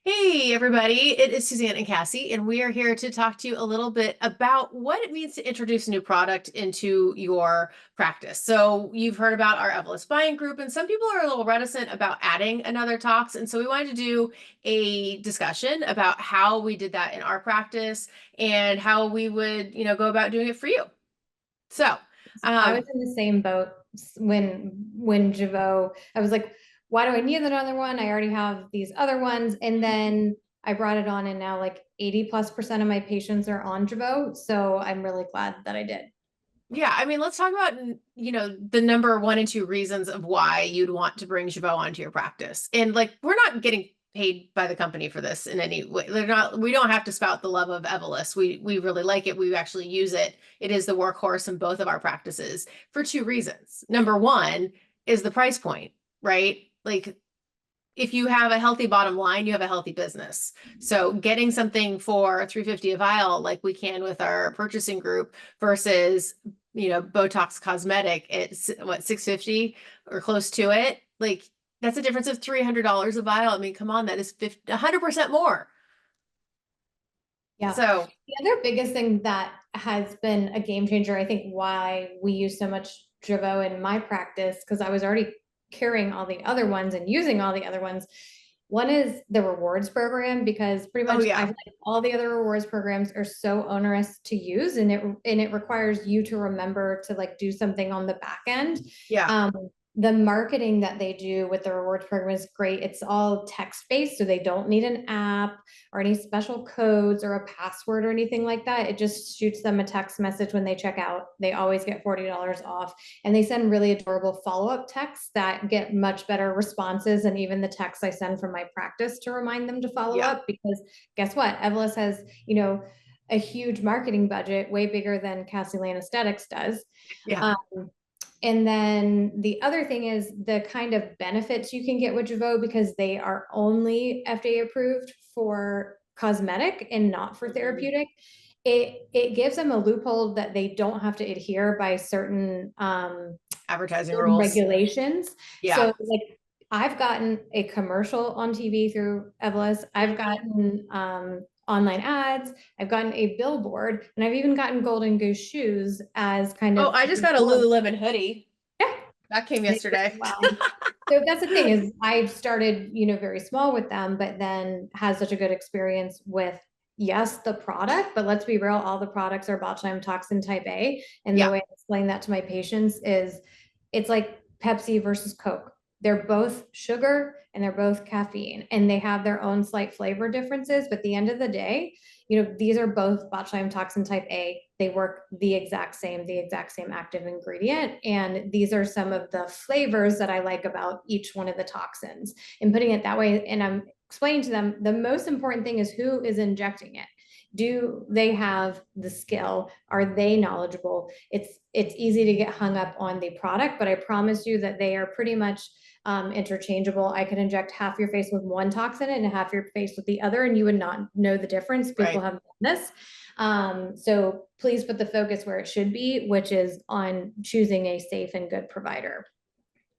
Hey, everybody. It is Suzanne and Cassie, and we are here to talk to you a little bit about what it means to introduce a new product into your practice. So, you've heard about our Evolus buying group, and some people are a little reticent about adding another tox. And so, we wanted to do a discussion about how we did that in our practice and how we would, go about doing it for you. So, I was um, in the same boat when Javo, I was like, why do I need another one? I already have these other ones. And then I brought it on and now like 80+% of my patients are on Javo. So I'm really glad that I did. yeah, I mean, let's talk about, the number one and two reasons of why you'd want to bring Javo onto your practice. And like, we're not getting paid by the company for this in any way. We don't have to spout the love of Evolus. We really like it. We actually use it. It is the workhorse in both of our practices for two reasons. Number one is the price point, right? Like, if you have a healthy bottom line, you have a healthy business. So getting something for 350 a vial, like we can with our purchasing group, versus Botox cosmetic, it's what, 650 or close to it. Like that's a difference of $300 a vial. I mean, come on, that is 100% more. Yeah. So, The other biggest thing that has been a game changer, I think why we use so much Javo in my practice, because I was already carrying all the other ones and using all the other ones. One is the rewards program, because pretty oh much I yeah, feel like all the other rewards programs are so onerous to use, and it requires you to remember to like do something on the back end. yeah, Um, the marketing that they do with the rewards program is great. It's all text based, so they don't need an app or any special codes or a password or anything like that. It just shoots them a text message when they check out. They always get $40 off. And they send really adorable follow-up texts that get much better responses than even the texts I send from my practice to remind them to follow yeah, up. Because guess what? Evolus has, a huge marketing budget, way bigger than Cassie Lane Aesthetics does. yeah. Um, and then the other thing is the kind of benefits you can get with Javo, because they are only FDA approved for cosmetic and not for Mhm. therapeutic. It gives them a loophole that they don't have to adhere by certain Advertising rules. regulations. Yeah. So like I've gotten a commercial on TV through Evolus. I've Mhm. gotten online ads. I've gotten a billboard, and I've even gotten Golden Goose shoes as kind Oh, of I just got a Lululemon hoodie. yeah, That came they work yesterday. well. So that's the thing is I've started, very small with them, but then had such a good experience with yes, the product, but let's be real, all the products are botulinum toxin type A. And the Yeah. way I explain that to my patients is it's like Pepsi versus Coke. They're both sugar and they're both caffeine, and they have their own slight flavor differences. But at the end of the day, these are both botulinum toxin type A. They work the exact same active ingredient. And these are some of the flavors that I like about each one of the toxins. And putting it that way, and I'm explaining to them the most important thing is who is injecting it. Do they have the skill? Are they knowledgeable? It's easy to get hung up on the product, but I promise you that they are pretty much interchangeable. I could inject half your face with one toxin and half your face with the other, and you would not know the difference. People Right. have done this. So please put the focus where it should be, which is on choosing a safe and good provider.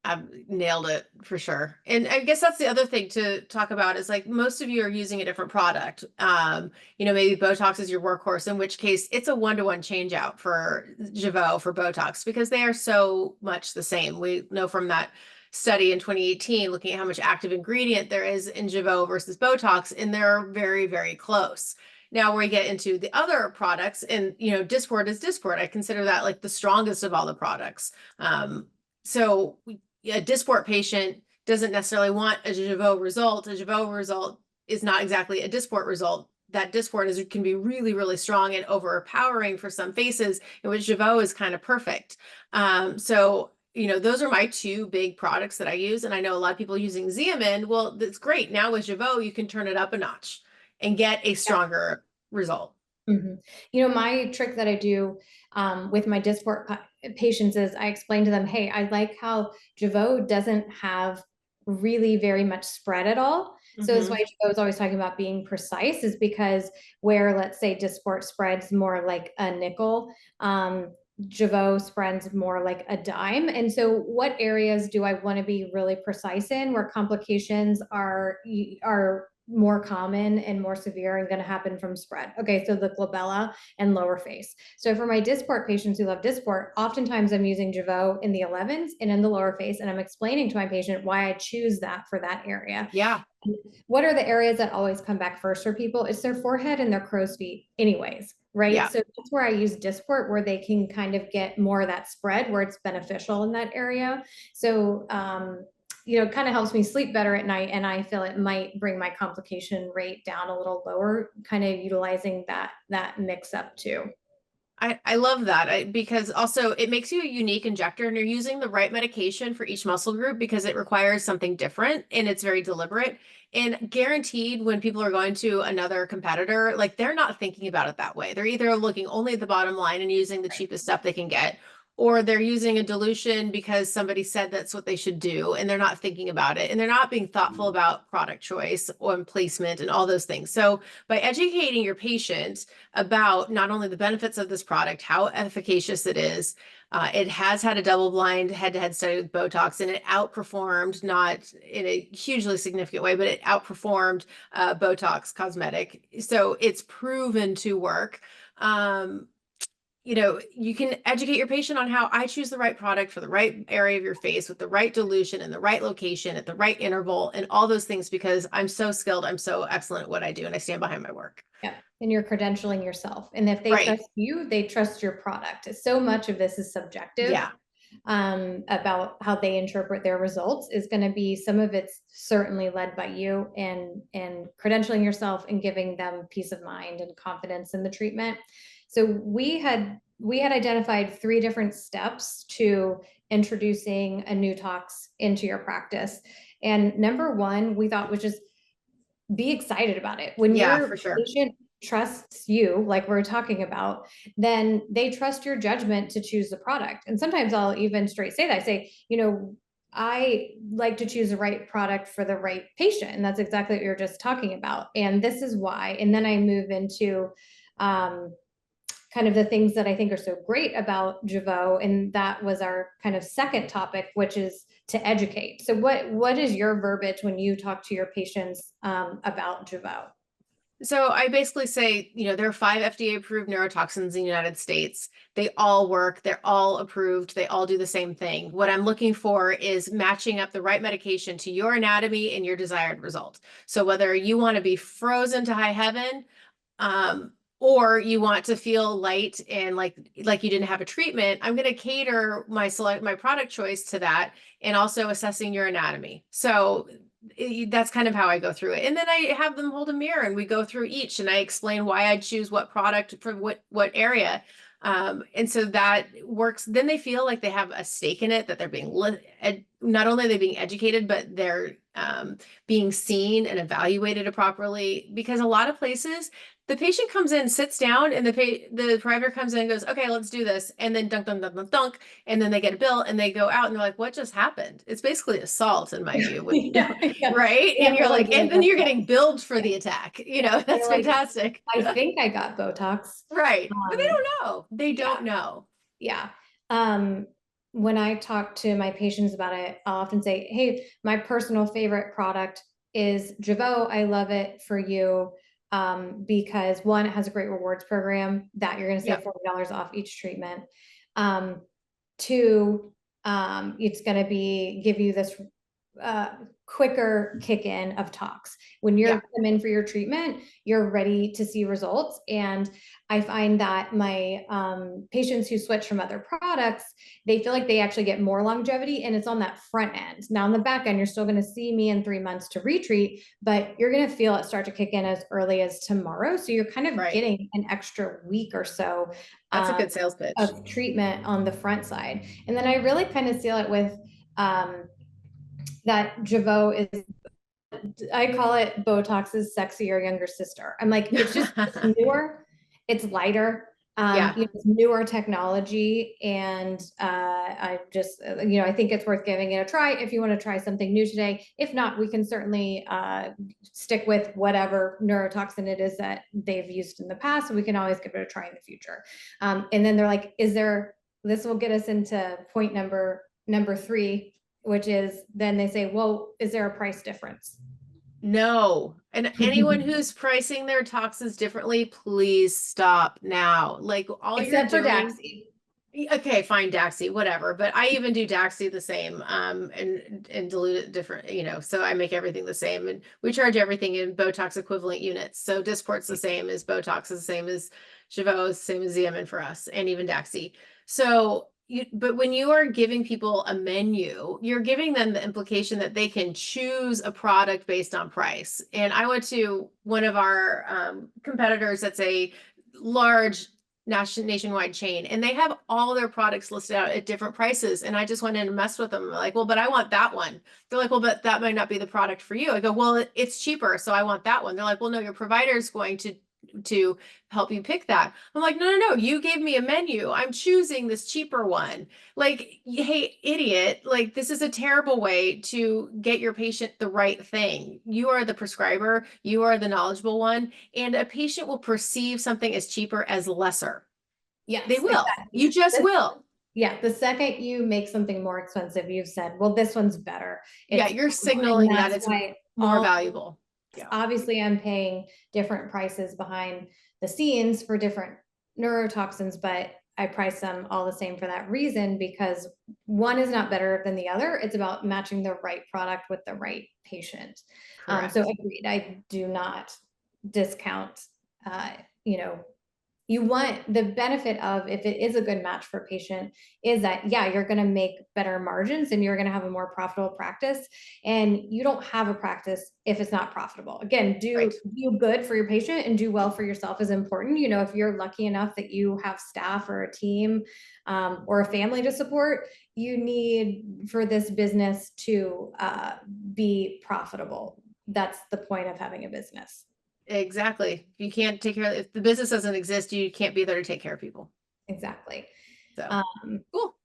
I've nailed it for sure. And I guess that's the other thing to talk about is like most of you are using a different product. Maybe Botox is your workhorse, in which case it's a one-to-one change out for Jeuveau for Botox because they are so much the same. We know from that study in 2018 looking at how much active ingredient there is in Jeuveau versus Botox, and they're very, very close. Now we get into the other products, and Dysport is Dysport. I consider that like the strongest of all the products. So a Dysport patient doesn't necessarily want a Jeuveau result. A Jeuveau result is not exactly a Dysport result. That Dysport can be really, really strong and overpowering for some faces, in which Jeuveau is kind of perfect. Those are my two big products that I use. And I know a lot of people using Xeomin. Well, that's great. Now with Jeuveau, you can turn it up a notch and get a stronger result. Mhm. My trick that I do with my Dysport patients is I explain to them, hey, I like how Javo doesn't have really very much spread at all. So that's why Hmm. Javo is always talking about being precise, is because where, let's say, Dysport spreads more like a nickel, Javo spreads more like a dime. And so what areas do I want to be really precise in, where complications are more common and more severe and going to happen from spread. Okay, so the glabella and lower face. So for my Dysport patients who love Dysport, oftentimes I'm using Jeuveau in the 11s and in the lower face, and I'm explaining to my patient why I choose that for that area. Yeah. What are the areas that always come back first for people? It's their forehead and their crow's feet anyways, right? Yeah. So that's where I use Dysport, where they can kind of get more of that spread where it's beneficial in that area. So, it kind of helps me sleep better at night, and I feel it might bring my complication rate down a little lower, kind of utilizing that mix up too. I love that because also it makes you a unique injector and you're using the right medication for each muscle group because it requires something different and it's very deliberate. And guaranteed when people are going to another competitor, like they're not thinking about it that way. They're either looking only at the bottom line and using the cheapest stuff they can get, or they're using a dilution because somebody said that's what they should do and they're not thinking about it and they're not being thoughtful about product choice or placement and all those things. So by educating your patient about not only the benefits of this product, how efficacious it is, it has had a double-blind head-to-head study with Botox, and it outperformed, not in a hugely significant way, but it outperformed Botox cosmetic. So it's proven to work. You can educate your patient on how I choose the right product for the right area of your face with the right dilution and the right location at the right interval and all those things because I'm so skilled, I'm so excellent at what I do, and I stand behind my work. Yeah. And you're credentialing yourself. And if they Right. trust you, they trust your product. So much of this is subjective. Yeah. About how they interpret their results is going to be, some of it's certainly led by you and credentialing yourself and giving them peace of mind and confidence in the treatment. So we had identified 3 different steps to introducing a new tox into your practice. And number 1, we thought was just be excited about it. When your for sure. patient trusts you, like we're talking about, then they trust your judgment to choose the product. And sometimes I'll even straight say that. I say, I like to choose the right product for the right patient. And that's exactly what you're just talking about. And this is why. And then I move into kind of the things that I think are so great about Jeuveau. And that was our kind of second topic, which is to educate. So what is your verbiage when you talk to your patients about Jeuveau? So I basically say, there are 5 FDA approved neurotoxins in the United States. They all work. They're all approved. They all do the same thing. What I'm looking for is matching up the right medication to your anatomy and your desired result. So whether you want to be frozen to high heaven, or you want to feel light and like you didn't have a treatment, I'm going to cater my product choice to that, and also assessing your anatomy. So that's kind of how I go through it. And then I have them hold a mirror and we go through each and I explain why I choose what product for what area. And so that works. Then they feel like they have a stake in it, that they're being not only are they being educated, but they're being seen and evaluated properly. Because a lot of places, the patient comes in, sits down, and the provider comes in and goes, okay, let's do this. And then dunk, dunk, dunk, dunk, dunk. And then they get a bill and they go out and they're like, what just happened? It's basically assault in my view, right? And you're like, and then you're getting billed for the attack. That's fantastic. I think I got Botox. Right. But they don't know. They don't know. Yeah. When I talk to my patients about it, I'll often say, hey, my personal favorite product is Jeuveau. I love it for you. Because 1, it has a great rewards program that you're going to save $40 off each treatment. 2, it's going to give you this quicker kick in of tox. When you're come in for your treatment, you're ready to see results. And I find that my patients who switch from other products, they feel like they actually get more longevity, and it's on that front end. Now on the back end, you're still going to see me in 3 months to retreat, but you're going to feel it start to kick in as early as tomorrow. So you're kind of getting an extra week or so. That's a good sales pitch. Of treatment on the front side. And then I really kind of seal it with that Jeuveau is, I call it Botox's sexier younger sister. I'm like, it's just newer, it's lighter, it's newer technology. And I just, I think it's worth giving it a try if you want to try something new today. If not, we can certainly stick with whatever neurotoxin it is that they've used in the past. And we can always give it a try in the future. And then they're like, this will get us into point number 3, which is then they say, well, is there a price difference? No. And anyone who's pricing their toxins differently, please stop now. Like all you're Except for doing. Daxi. Okay, fine, Daxi, whatever. But I even do Daxi the same, and dilute it different, so I make everything the same. And we charge everything in Botox equivalent units. So Dysport's the same as Botox, is the same as Jeuveau, is the same as Xeomin for us, and even Daxi. So but when you are giving people a menu, you're giving them the implication that they can choose a product based on price. And I went to one of our competitors that's a large nationwide chain, and they have all their products listed out at different prices. And I just went in and messed with them. I'm like, well, but I want that one. They're like, well, but that might not be the product for you. I go, well, it's cheaper, so I want that one. They're like, well, no, your provider is going to help you pick that. I'm like, no, no, no, you gave me a menu. I'm choosing this cheaper one. Like, hey, idiot, like this is a terrible way to get your patient the right thing. You are the prescriber, you are the knowledgeable one, and a patient will perceive something as cheaper as lesser. Yes, They will. exactly. You just will. Yeah, the second you make something more expensive, you've said, well, this one's better. Yeah, you're signaling that that's it's why more valuable. Yeah. Obviously, I'm paying different prices behind the scenes for different neurotoxins, but I price them all the same for that reason, because one is not better than the other. It's about matching the right product with the right patient. Correct. So agreed, I do not discount, you know, you want the benefit of, if it is a good match for a patient, is that, yeah, you're going to make better margins and you're going to have a more profitable practice. And you don't have a practice if it's not profitable. Again, do good for your patient and do well for yourself is important. If you're lucky enough that you have staff or a team, or a family to support, you need for this business to be profitable. That's the point of having a business. Exactly. You can't take care of, if the business doesn't exist, you can't be there to take care of people. Exactly. So cool.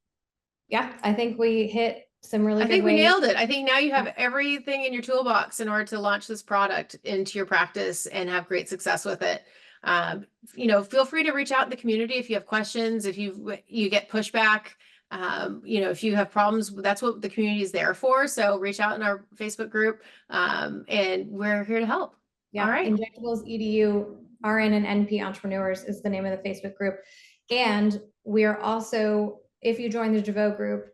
Yeah, I think we hit some really good I think we ways. nailed it. I think now you have everything in your toolbox in order to launch this product into your practice and have great success with it. Feel free to reach out in the community if you have questions, if you get pushback, if you have problems, that's what the community is there for. So reach out in our Facebook group, and we're here to help. Yeah, all right. Injectables EDU RN and NP Entrepreneurs is the name of the Facebook group. And we are also, if you join the Jeuveau group,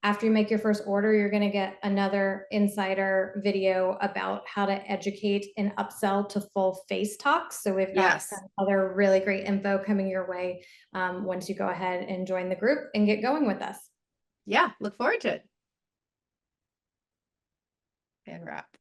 after you make your first order, you're going to get another insider video about how to educate and upsell to full face talks. So we've got some other really great info coming your way once you go ahead and join the group and get going with us. Yeah, look forward to it. And wrap.